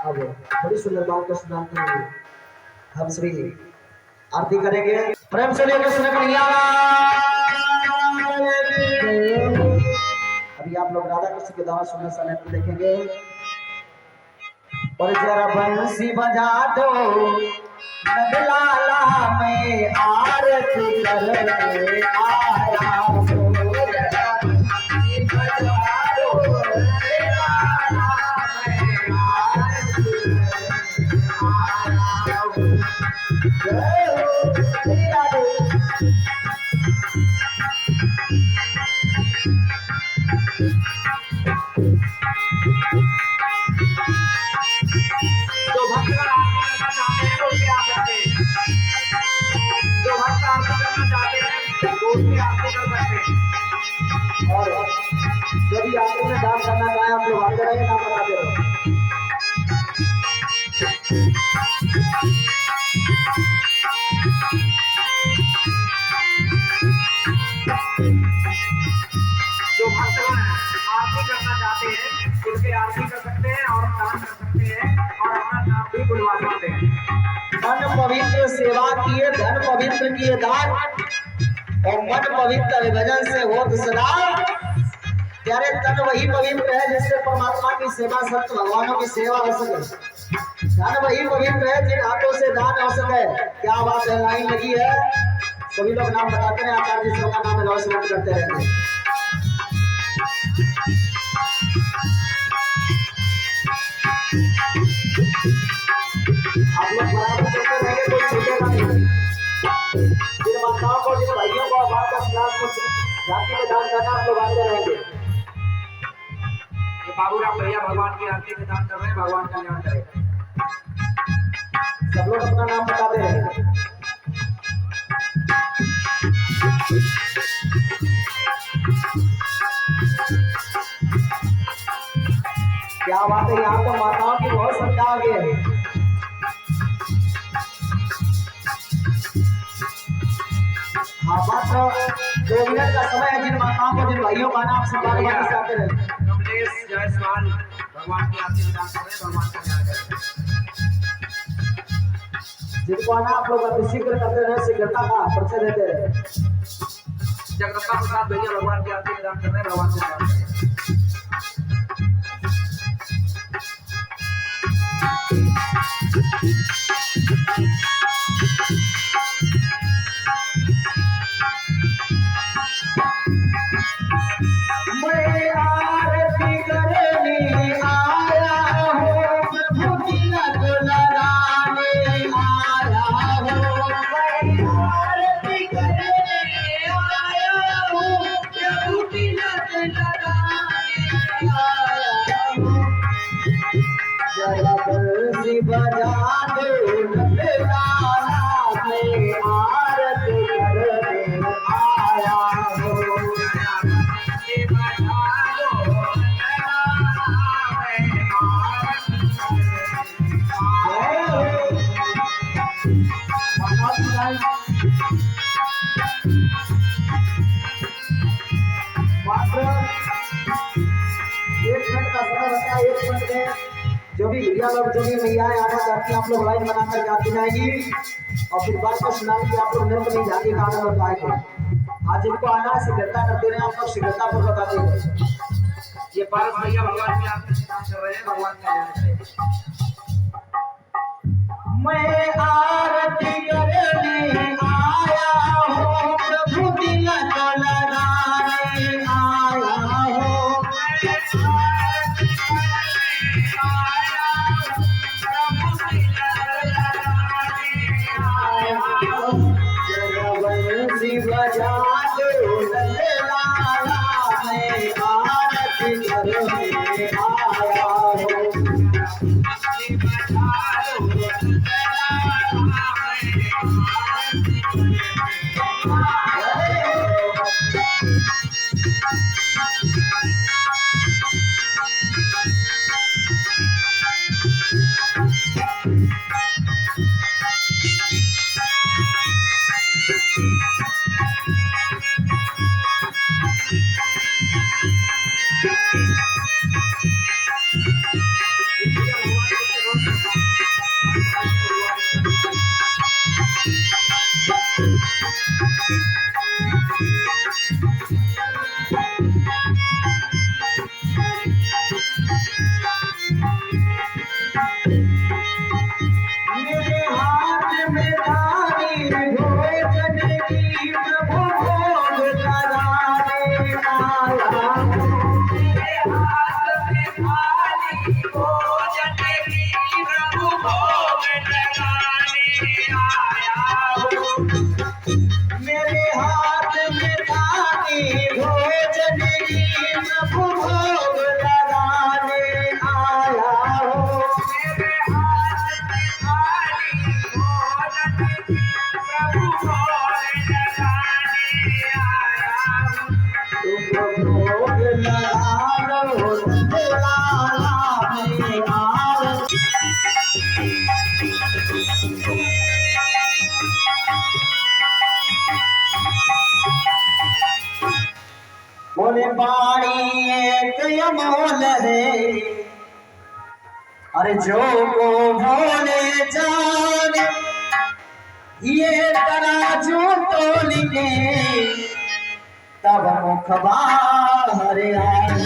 अब बड़ी सुंदर बात को सुनाते हैं। हम सभी आरती करेंगे प्रेम से लेकर कृष्ण कन्हैया। अभी आप लोग राधा कृष्ण के द्वारा सुंदर सा नृत्य देखेंगे। और जरा बंसी बजा दो नगलाला में आरती करने आया हूँ। जरा बंसी बजा दो नगलाला में आरती करने आया हूँ। जो भक्त आरती करना चाहते हैं वो उसकी आ सकते हैं। जो भक्त आरती करना चाहते हैं वो उसकी आरती कर सकते हैं। और जो भी आरती में दान करना चाहे आप लोग आते रहिए, नाम बताते रहो। जो भक्त आरती करना चाहते हैं उनके आरती कर सकते हैं और दान कर सकते हैं और अपना नाम भी बुलवा सकते हैं। मन पवित्र सेवा किए, धन पवित्र किए दान, और मन पवित्र भजन से हो सदा। प्यारे तन वही पवित्र है जिससे परमात्मा की सेवा, संत भगवानों की सेवा हो सके। धन वही पवित्र है जिन हाथों से दान हो सके। क्या बात है, लाइन लगी है। सभी लोग नाम बताते हैं, आचार्य जी सबका नाम अनाउंसमेंट करते रहते हैं। आप लोग बराबर चलते रहेंगे, कोई छूटेगा नहीं। जिन माताओं को, जिन भाइयों को बात का स्नान को जाति में दान करना, आप लोग आते रहेंगे। ये बाबूराम भैया भगवान की आरती में दान कर रहे हैं, भगवान कल्याण करे। सब लोग अपना नाम बताते रहेंगे। क्या बात है, यहाँ तो माताओं की बहुत संख्या आ गई है। हाँ, मात्र 2 मिनट का समय है। जिन माताओं को, जिन भाइयों का नाम से आते रहे। कमलेश जायसवाल भगवान की आरती में दान कर रहे हैं, भगवान का ध्यान करें। जिनको आना आप लोग अति शीघ्र करते रहे, शीघ्रता का परिचय देते रहे। जगदम्बा प्रसाद भैया भगवान की आरती में दान कर रहे हैं, भगवान का ध्यान करें। मैं आरती करने आया हूँ, प्रभु तिलक लगाने आया हूँ। मैं आरती करने आया हूँ, प्रभु तिलक लगाने आया हूँ। जरा बंसी बजा दो नगलाला में आरती करने आया हूँ। मात्र 1 मिनट का समय बचा। 1 मिनट में जो भी भैया लोग, जो भी भैयाएं आना चाहती हैं, आप लोग लाइन बनाकर जाती जाएगी और फिर बात को सुनाएंगे। आप लोग नृत्य नहीं जाती का आनंद उठाएंगे। आज जिनको आना है शीघ्रता करते रहे, आप लोग शीघ्रता पूर्वक आते हैं। ये पारस भैया भगवान की आरती में दान कर रहे हैं, भगवान का ध्यान करें। मैं आरती करने आया हूँ, प्रभु तिलक लगाने आया हूँ। जरा बंसी बजा दो नगलाला में आरती करने आया हूँ। मेरे हाथ में थाली भोजन की प्रभु भोग लगाने आया। मेरे हाथ में थाली भोजन की प्रभु भोग लगाने आया। मेरे हाथ में थाली भोजन की प्रभु भोग लगाने आया हो। मेरे हाथ में थाली भोजन की प्रभु भोग लगाने आया हो। तुम भोग लगा लो बुलाना में आओ। बोले पानी एक अमोल है, अरे जो को भोले जाने, ये तराजू तोलिए तब मुख बाहर आए।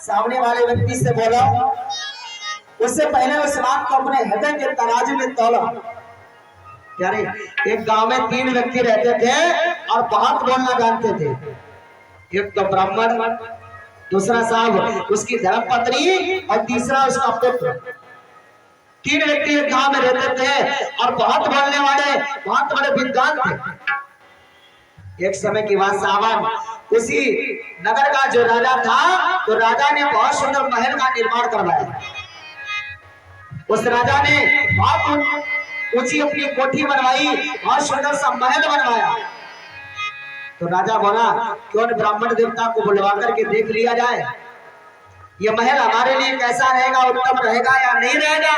सामने वाले व्यक्ति से बोला, उससे पहले उस बात को अपने हृदय के तराजू में तोला। यानी एक गांव में 3 व्यक्ति रहते थे और बहुत बोलना जानते थे। एक तो ब्राह्मण, दूसरा साहब उसकी धर्मपत्नी और तीसरा उसका पुत्र। 3 व्यक्ति एक गांव में रहते थे और बहुत बोलने वाले, बहुत बड़े विद्वान थे। एक समय की बात सावन, उसी नगर का जो राजा था, तो राजा ने बहुत सुंदर महल का निर्माण करवाया। उस राजा ने बहुत ऊंची अपनी कोठी बनवाई, बहुत सुंदर सा महल बनवाया। तो राजा बोला, क्यों न ब्राह्मण देवता को बुलवा करके देख लिया जाए, ये महल हमारे लिए कैसा रहेगा, उत्तम रहेगा या नहीं रहेगा।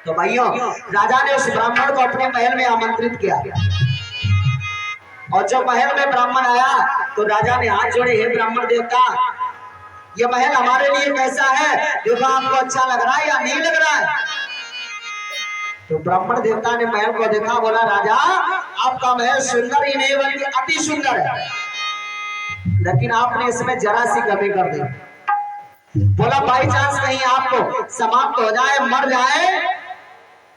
तो भाइयों, राजा ने उस ब्राह्मण को अपने महल में आमंत्रित किया। और जब महल में ब्राह्मण आया तो राजा ने हाथ जोड़े, हे ब्राह्मण देवता, ये महल हमारे लिए कैसा है, देखो आपको अच्छा लग रहा है या नहीं लग रहा है। तो ब्राह्मण देवता ने महल को देखा, बोला, राजा आपका महल सुंदर ही नहीं बल्कि अति सुंदर है, लेकिन आपने इसमें जरा सी कमी कर दी। बोला, बाई चांस कहीं आपको समाप्त हो जाए, मर जाए,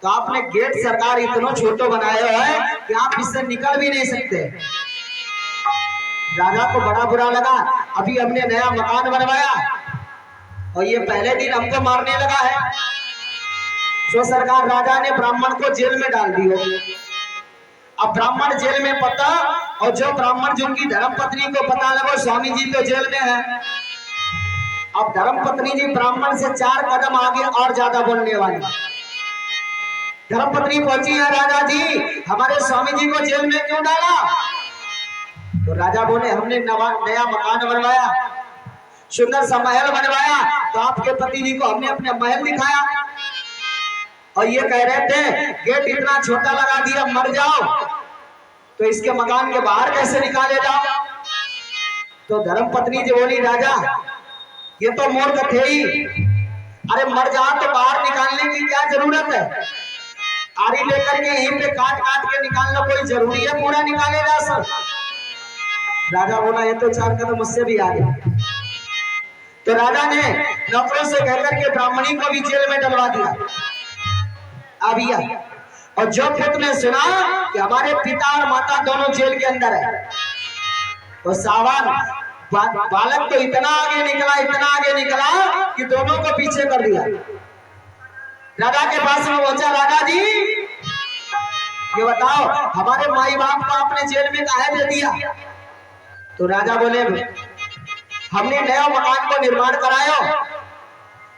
तो आपने गेट सरकार इतना छोटा बनाया है कि आप इससे निकल भी नहीं सकते। राजा को बड़ा बुरा लगा, अभी हमने नया मकान बनवाया और ये पहले दिन हमको मारने लगा है। सो सरकार राजा ने ब्राह्मण को जेल में डाल दिया। अब ब्राह्मण जेल में पता, और जो ब्राह्मण जिनकी धर्मपत्नी को पता लगा स्वामी जी तो जेल में है। अब धर्मपत्नी जी ब्राह्मण से 4 कदम आगे और ज्यादा बोलने वाली। धर्मपत्नी पहुंची है, राजा जी हमारे स्वामी जी को जेल में क्यों डाला। तो राजा बोले, हमने नया मकान बनवाया, सुंदर सा महल बनवाया, तो आपके पति जी को हमने अपने महल दिखाया और ये कह रहे थे गेट इतना छोटा लगा दिया, मर जाओ तो इसके मकान के बाहर कैसे निकाले जाओ। तो धर्मपत्नी जी बोली, राजा ये तो मूर्ख थे ही, अरे मर जाओ तो बाहर निकालने की क्या जरूरत है, आरी लेकर के यहीं पे काट काट के निकालना कोई जरूरी है, पूरा निकालेगा सर। राजा बोला, ये तो 4 कदम मुझसे भी आगे। तो राजा ने नौकरों से कहकर के ब्राह्मणी को भी जेल में डलवा दिया। अब यह और जो पुत्र ने सुना कि हमारे पिता और माता दोनों जेल के अंदर है, तो सावन बालक तो इतना आगे निकला कि दोनों को पीछे कर दिया। राजा के पास में पहुंचा, राजा जी ये बताओ हमारे माई बाप को आपने जेल में काहे दे दिया। तो राजा बोले, हमने नया मकान को निर्माण कराया,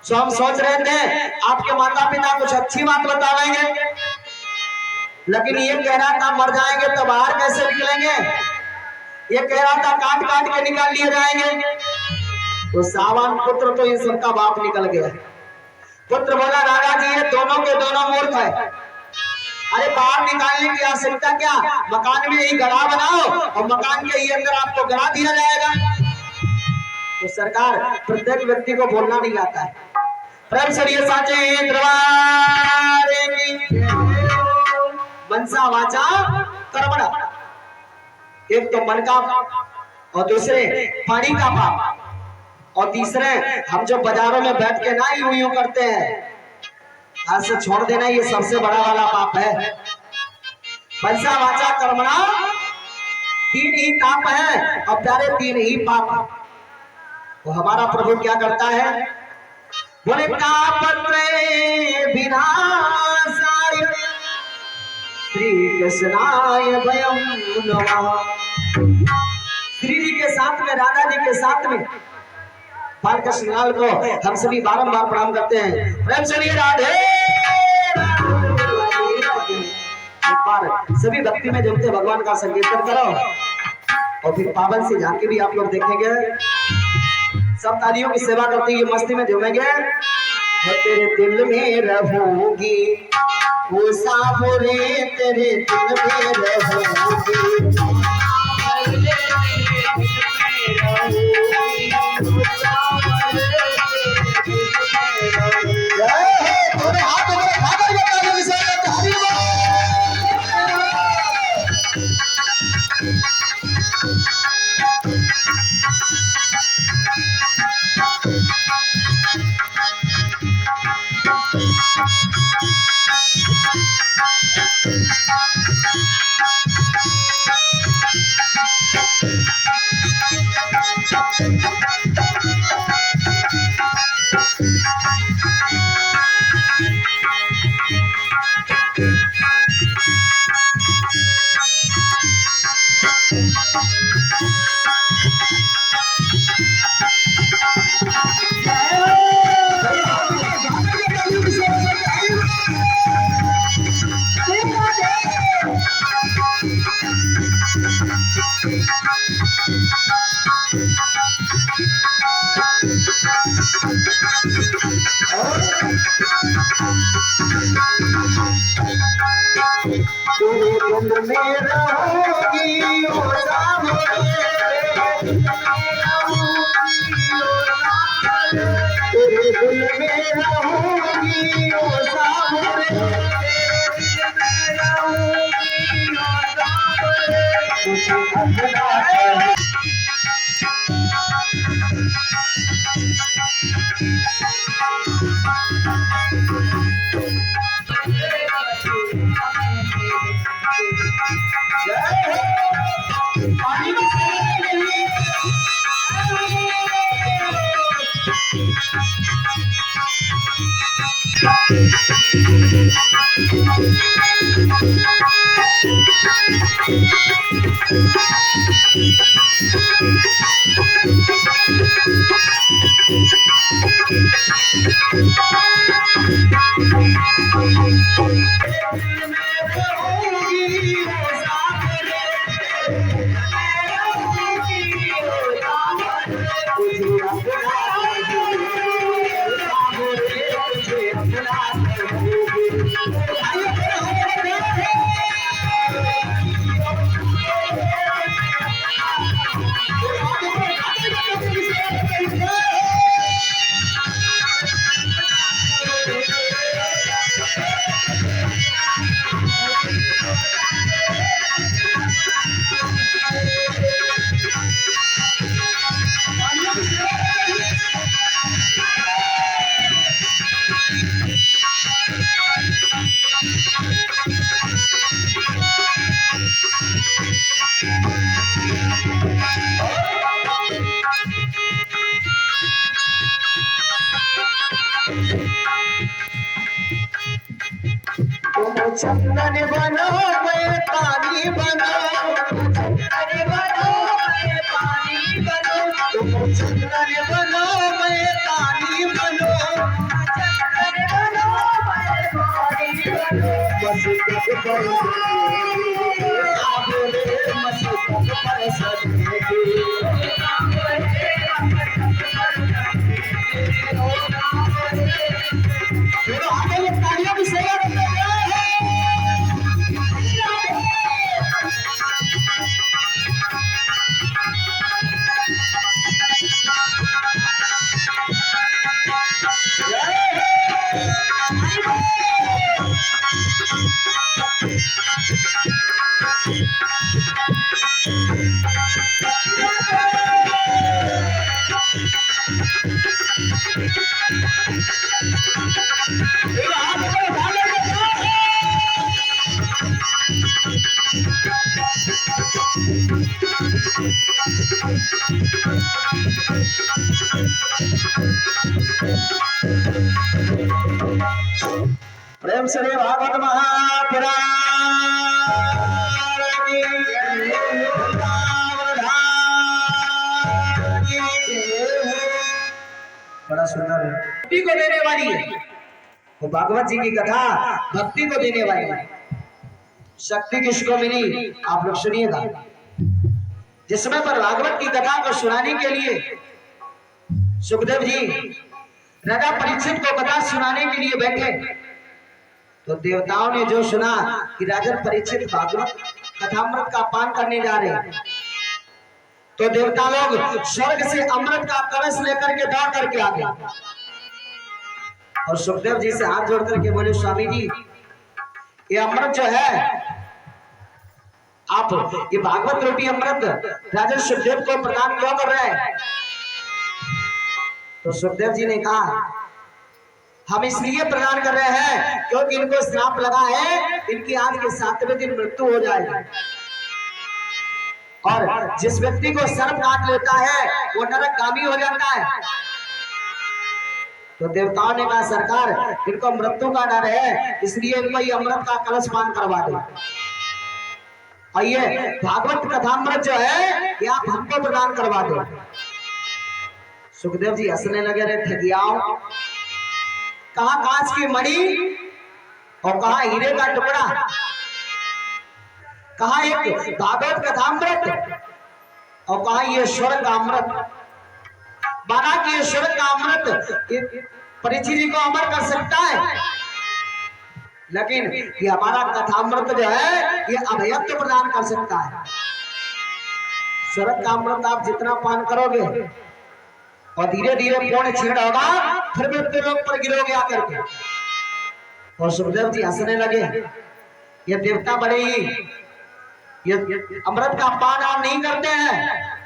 तो हम सोच रहे थे आपके माता पिता कुछ अच्छी बात बताएंगे, लेकिन ये कह रहा था मर जाएंगे तो बाहर कैसे निकलेंगे, ये कह रहा था काट काट के निकाल लिए जाएंगे। तो सावन पुत्र तो इन सबका बाप निकल गया। पुत्र बोला, राजा जी ये दोनों के दोनों मूर्ख है, अरे बाहर निकालने की आवश्यकता क्या, मकान में ही गड़ा बनाओ और मकान के ही अंदर आपको गड़ा दिया जाएगा। तो सरकार प्रत्येक व्यक्ति को बोलना नहीं आता है। प्रेम से साचे दरबार की मनसा वाचा कर्मणा, एक तो मन का और दूसरे पानी का पाप और तीसरे हम जो बाजारों में बैठ के ना यूं यूं करते हैं, आज से छोड़ देना, ये सबसे बड़ा वाला पाप है। मनसा वाचा कर्मणा तीन ही पाप है और प्यारे तीन ही पाप। तो हमारा प्रभु क्या करता है, बोले तापत्रय विनाशाय श्री कृष्णाय वयं नमः। श्री जी के साथ में, राधा जी के साथ में बालकृष्ण लाल को हम सभी बारंबार प्रणाम करते हैं। प्रेम से राधे एक बार सभी भक्ति में जमते भगवान का संकीर्तन करो और फिर पावन सी झांकी भी आप लोग देखेंगे। सब तालियों की सेवा करते हुए मस्ती में झूमेंगे। तेरे दिल में रहूंगी वो साबुरे, तेरे दिल में रहूंगी चंदन बनो मैं पानी बनो, चंदन बनो मैं पानी बनो, तुम चंदन बनो मैं पानी बनो, चंदन बनो मैं पानी बनो। मस्तक पर आबोले मस्तक पर सजने प्रेम से भागवत महापुराण की बड़ा सुंदर है, भक्ति को देने वाली है वो भागवत जी की कथा, भक्ति को देने वाली है। शक्ति किसको मिली आप लोग सुनिएगा। जिसमें पर भागवत की कथा को सुनाने के लिए सुखदेव जी राजा परीक्षित को कथा सुनाने के लिए बैठे, तो देवताओं ने जो सुना कि राजा परीक्षित भागवत कथामृत का पान करने जा रहे हैं, तो देवता लोग स्वर्ग से अमृत का कलश लेकर के दौड़ करके आ गए और सुखदेव जी से हाथ जोड़ करके बोले, स्वामी जी ये अमृत जो है आप ये भागवत रूपी अमृत राजा सुखदेव को प्रदान क्यों कर रहे हैं? तो सुखदेव जी ने कहा हम इसलिए प्रदान कर रहे हैं क्योंकि इनको श्राप लगा है, इनकी आज के 7वें दिन मृत्यु हो जाएगी और जिस व्यक्ति को सर्प काट लेता है वो नरकगामी हो जाता है। तो देवताओं ने कहा सरकार इनको मृत्यु का डर है, इसलिए इनको ये अमृत का कलश पान करवा दो और ये भागवत कथामृत जो है ये आप हमको प्रदान करवा दो। सुखदेव जी हंसने लगे, रे ठगियाओ, कहा कांच की मणि और कहा हीरे का टुकड़ा, कहा एक भागवत कथामृत और कहा ये स्वर्ग का अमृत। माना कि ये स्वर्ग का अमृत परीक्षित जी को अमर कर सकता है, लेकिन ये हमारा कथामृत जो है ये अभयत्व प्रदान कर सकता है। स्वर्ग का अमृत आप जितना पान करोगे और धीरे धीरे पूर्ण क्षीण होगा, फिर मृत्यु लोक पर गिरोगे आकर के। और सुखदेव जी हंसने लगे, ये देवता बड़े ही ये अमृत का पान आप नहीं करते हैं।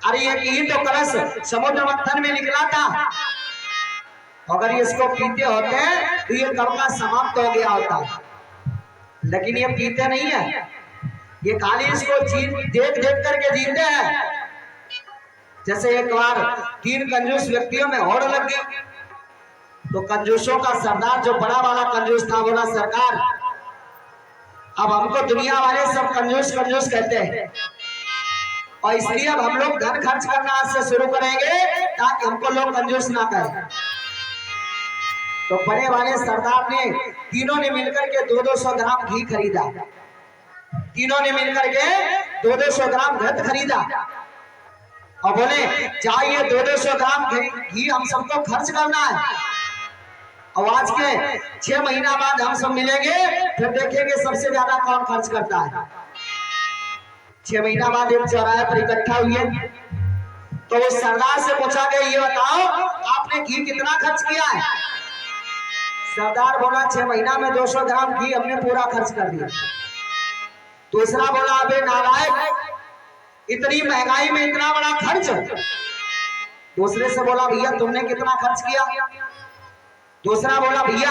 अरे ये तो कलश समुद्र मंथन में निकला था, अगर ये इसको पीते होते तो ये कब का समाप्त हो गया होता, लेकिन ये पीते नहीं है, ये खाली इसको देख देख करके जीते हैं। जैसे एक बार 3 कंजूस व्यक्तियों में होड़ लग गई, तो कंजूसों का सरदार जो बड़ा वाला कंजूस था बोला, सरकार अब हमको दुनिया वाले सब कंजूस कंजूस कहते हैं और इसलिए अब हम लोग धन खर्च करना आज से शुरू करेंगे ताकि हमको लोग कंजूस ना कहें। तो बड़े वाले सरदार ने तीनों ने मिलकर के 200 ग्राम घी खरीदा, तीनों ने मिलकर के 200 ग्राम घृत खरीदा और बोले चाहिए 200 ग्राम घी हम सबको खर्च करना है और आज के 6 महीना बाद हम सब मिलेंगे, फिर देखेंगे सबसे ज्यादा कौन खर्च करता है। 6 महीना बाद एक चौराहे पर इकट्ठा हुए, तो वो सरदार से पूछा गया ये बताओ आपने घी कितना खर्च किया है? सरदार बोला 6 महीना में 200 ग्राम घी हमने पूरा खर्च कर दिया। दूसरा बोला अबे नालायक, इतनी महंगाई में इतना बड़ा खर्च। दूसरे से बोला भैया तुमने कितना खर्च किया? दूसरा बोला भैया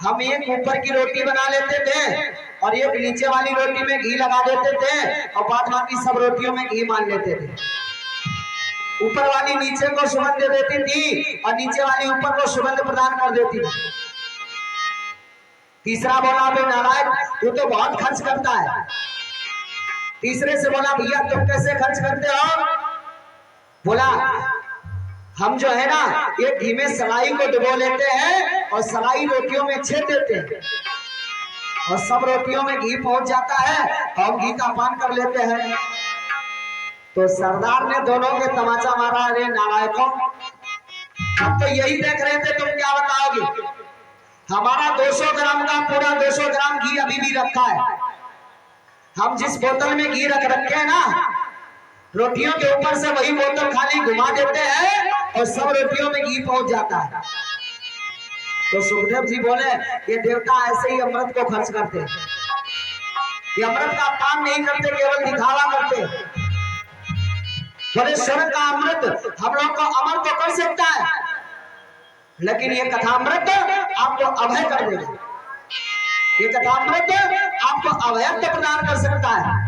हम एक ऊपर की रोटी बना लेते थे और एक नीचे वाली रोटी में घी लगा देते थे और बाद बाकी सब रोटियों में घी मान लेते थे। ऊपर वाली नीचे को सुगंध दे देती थी और नीचे वाली ऊपर को सुगंध प्रदान कर देती थी। तीसरा बोला बे नारायण तू तो बहुत खर्च करता है। तीसरे से बोला भैया तुम कैसे खर्च करते हो? बोला हम जो है ना ये घी में सलाई को डुबो लेते हैं और सलाई रोटियों में छेद देते हैं और सब रोटियों में घी पहुंच जाता है तो हम घी का पान कर लेते हैं। तो सरदार ने दोनों के तमाचा मारा, अरे नालायकों हम तो यही देख रहे थे, तुम क्या बताओगे? हमारा 200 ग्राम का पूरा 200 ग्राम घी अभी भी रखा है। हम जिस बोतल में घी रख रखे हैं ना, रोटियों के ऊपर से वही बोतल खाली घुमा देते हैं और सब रोटियों में घी पहुंच जाता है। तो सुखदेव जी बोले ये देवता ऐसे ही अमृत को खर्च करते हैं, ये अमृत का पान नहीं करते, केवल दिखावा करते। बोले स्वर्ग का अमृत हम लोग को अमर तो कर सकता है, लेकिन ये कथामृत आपको अभय कर देगा। ये कथामृत आपको अभयत्व प्रदान कर सकता है।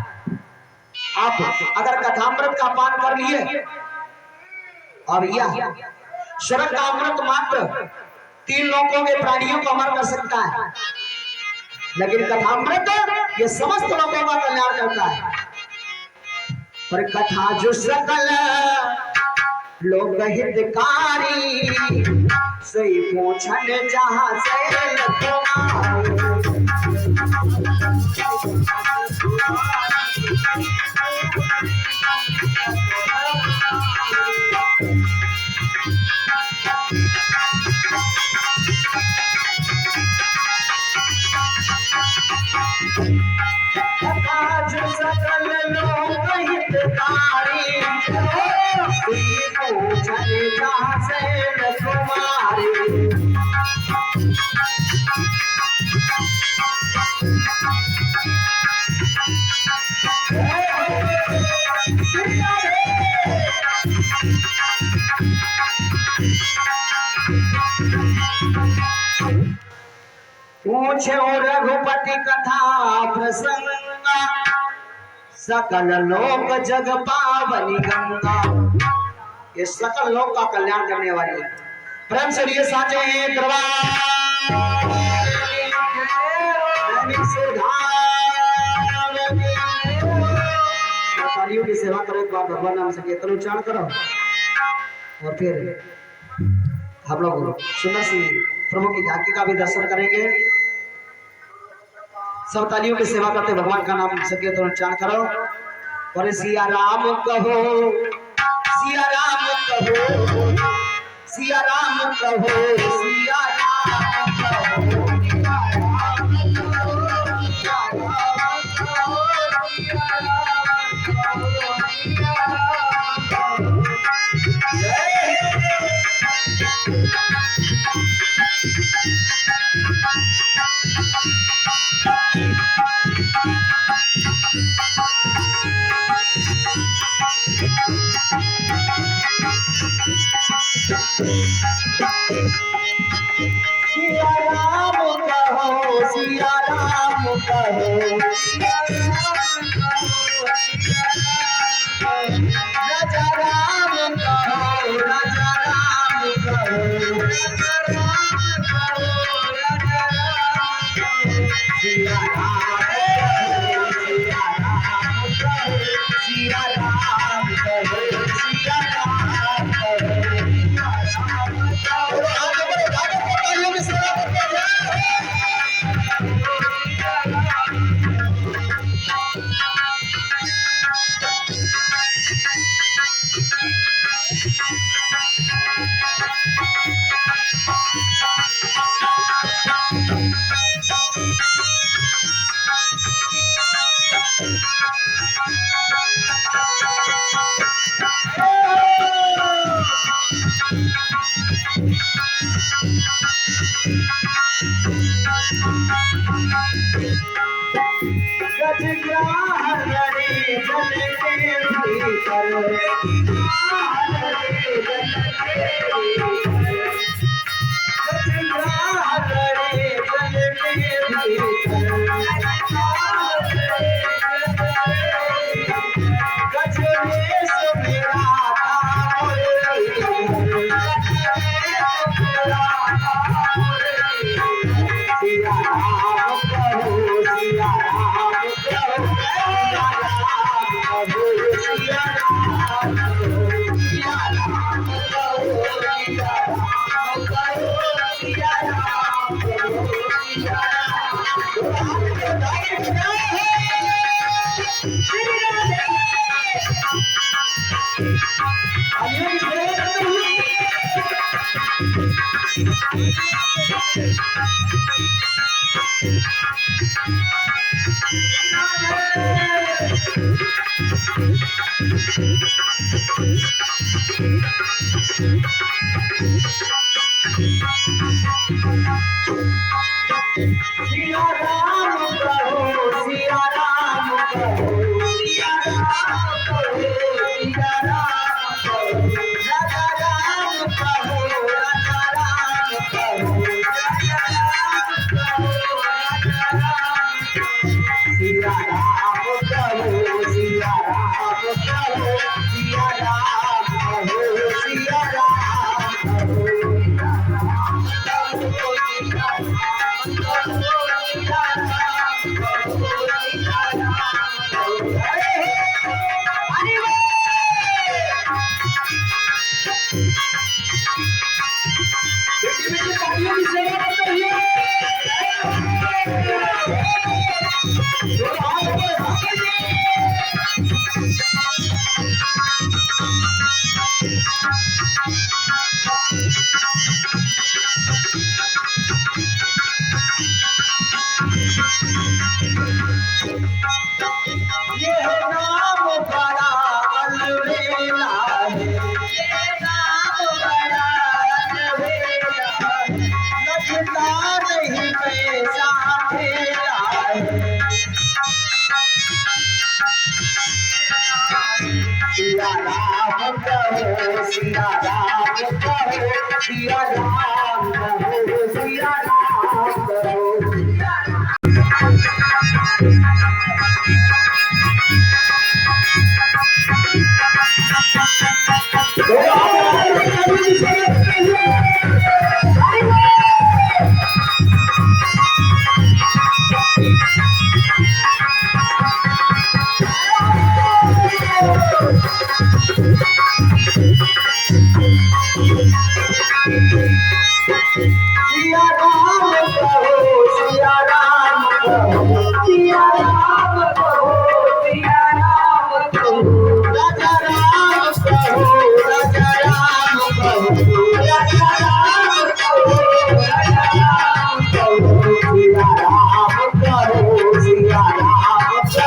आप अगर कथामृत का पान कर लिए और स्वर्ग का अमृत मात्र 3 लोकों के प्राणियों को अमर कर सकता है, लेकिन कथामृत ये समस्त लोगों का कल्याण करता है। पर कथा जो सकल लोक हितकारी सही पूछन जहां से सकल लोक हितकारी पूछन जहां से तुम्हारी पूछे रघुपति कथा प्रसंग सकल लोक जग पावनी गंगा, ये सकल लोक का कल्याण करने वाली है। प्रेम से लिए साचे तालियों की सेवा करो, एक बार भगवान नाम से कीर्तन उच्चारण करो और फिर हम लोग सुंदर सी प्रभु की झांकी का भी दर्शन करेंगे। सब तालियों की सेवा करते भगवान का नाम संकीर्तन उच्चारण करो और सिया राम कहो, सिया राम कहो, सिया राम कहो, सिया राम कहो। सिया राम कहो, सिया राम कहो, राजा राम कहो, राजा राम कहो, सिया राम कहो, सिया राम कहो, सिया राम कहो, सिया राम कहो। सिया राम ये नाम बड़ा अलबेला है, ये नाम बड़ा अलबेला है, लगता नहीं पैसा फेरा है। सिया राम कहो, सिया राम कहो, सिया राम कहो, सिया राम कहो। सिया राम कहो, सिया राम कहो, सिया राम कहो, सिया राम कहो, राजा राम कहो, राजा राम कहो, राजा राम कहो, राजा राम कहो, सिया राम कहो, सिया राम कहो,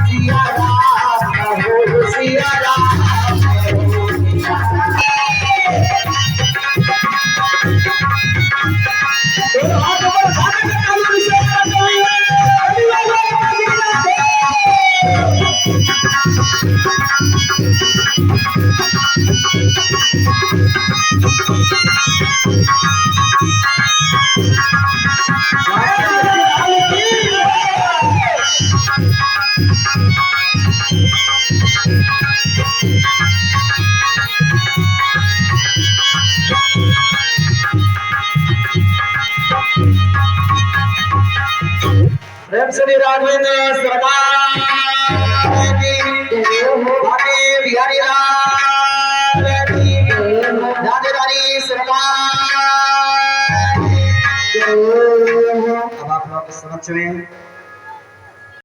सिया राम कहो, सिया राम प्रेम श्री राघवेंद्र सरकार की भाग्य बिहारी लाल की दादेदारी सरकार। अब आप लोग समझ में